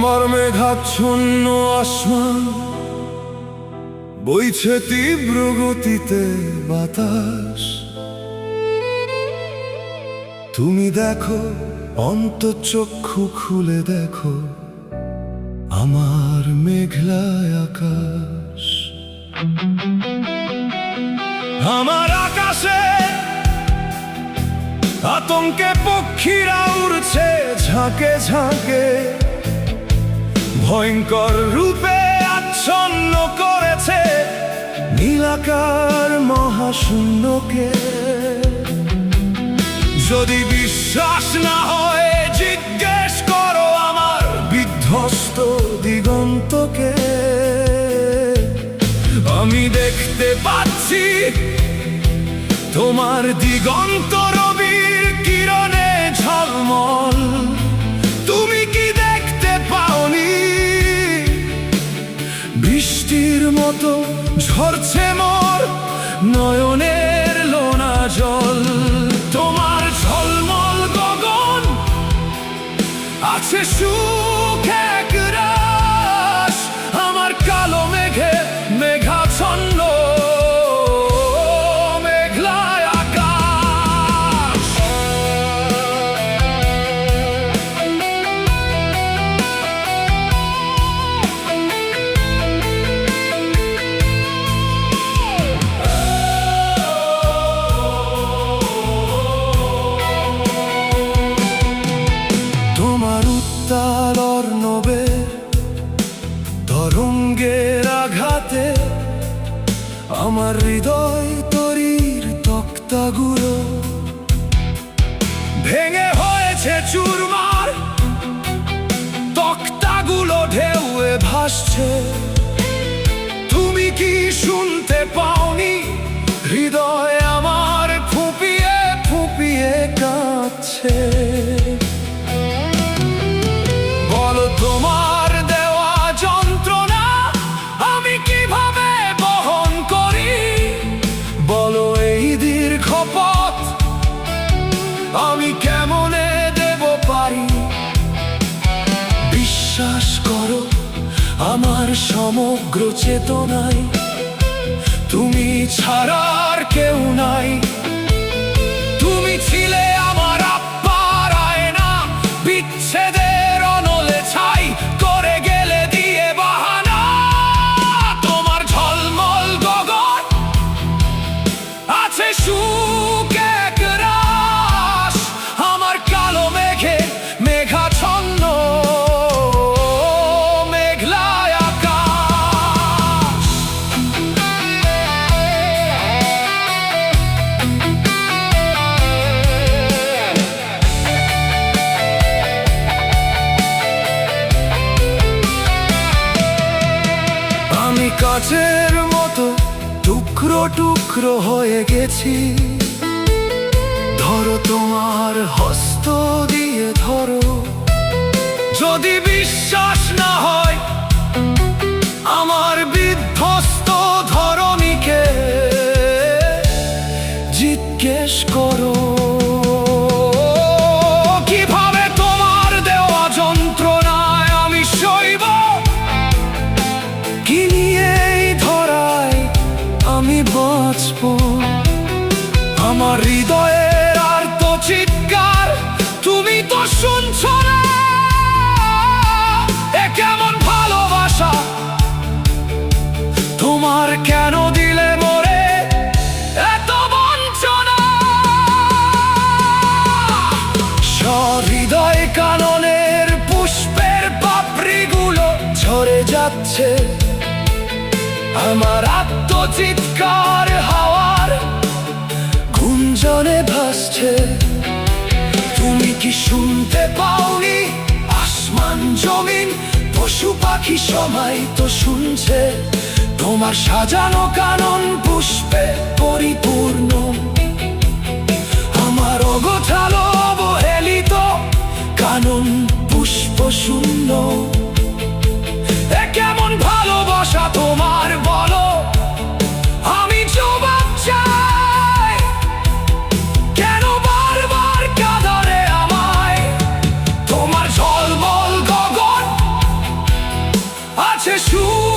আমার মেঘাচ্ছন্ন আসমান, বইছে তীব্র গতিতে বাতাস। তুমি দেখো, অন্তঃচক্ষু খুলে দেখো আমার মেঘলায় আকাশ। আমার আকাশে আতঙ্কে পক্ষীরা উড়ছে ঝাঁকে ঝাঁকে, ভয়ঙ্কর রূপে আচ্ছন্ন করেছে নীলাকার মহাশূন্যকে। যদি বিশ্বাস না হয় জিজ্ঞেস করো আমার বিধ্বস্ত দিগন্তকে। আমি দেখতে পাচ্ছি তোমার দিগন্ত রবির কিরণে ঝলমল। তুমি কি দেখতে পাওনি বৃষ্টির মতো ঝরছে মোর নয়নের লোনা জল? তোমার ঝলমল গগন আছে সুখ একরাশ, আমার কালো মেঘে মেঘাচ্ছন্ন মেঘলায় আকাশ। তোমার উত্তাল অর্ণবের তরঙ্গের আঘাতে আমার হৃদয় তরীর তক্তাগুলো ভেঙে হয়েছে চুরমার। তক্তাগুলো ঢেউয়ে ভাসছে। তুমি কি শুনতে পাওনি হৃদয় আমার ফুঁপিয়ে ফুঁপিয়ে কাঁদছে? বলো তোমার দেওয়া যন্ত্রণা আমি কিভাবে বহন করি? বলো এই দীর্ঘ পথ আমি কেমনে দেব পারি? বিশ্বাস করো আমার সমগ্র চেতনায় তুমি ছাড়া আর কেউ নাই। তুমি ছিলে আমার আব্বার আয়না, বিচ্ছেদের অনলে ছাই করে গেলে দিয়ে বাহানা। তোমার ঝলমল গগন আছে সুখ একরাশ, আমার কালো মেঘে মেঘাচ্ছন্ন মেঘলায় আকাশ। আমি কাচের মতো টুকরো টুকরো হয়ে গেছি। ধরো তোমার হস্ত দিয়ে ধরো। যদি বিশ্বাস না হয় আমার বিধ্বস্ত ধরণীকে জিজ্ঞেস করো। কিভাবে তোমার দেওয়া যন্ত্রণায় আমি সইব? কি নিয়ে এই ধরায় আমি বাঁচব? আমার হৃদয়ের আর্ত চিৎকার তুমি তো শুনছ না? এ কেমন ভালোবাসা তোমার? কেন দিলে মোরে এত বঞ্চনা? সহৃদয় কাননের পুষ্পের পাপড়িগুলো ঝরে যাচ্ছে। আমার আত্মচিৎকার হাওয়ার গুঞ্জনে ভাসছে। তুমি কি শুনতে পাওনি? আসমান জমিন পশু পাখি সবাই তো শুনছে। তোমার সাজানো কানন পুষ্পে পরিপূর্ণ, আমার অগোছালো অবহেলিত কানন পুষ্প শূন্য। এ কেমন ভালোবাসা তোমার বলো? আমি জবাব চাই। কেন বারবার কাঁদারে আমায়? তোমার ঝলমল গগন কিছু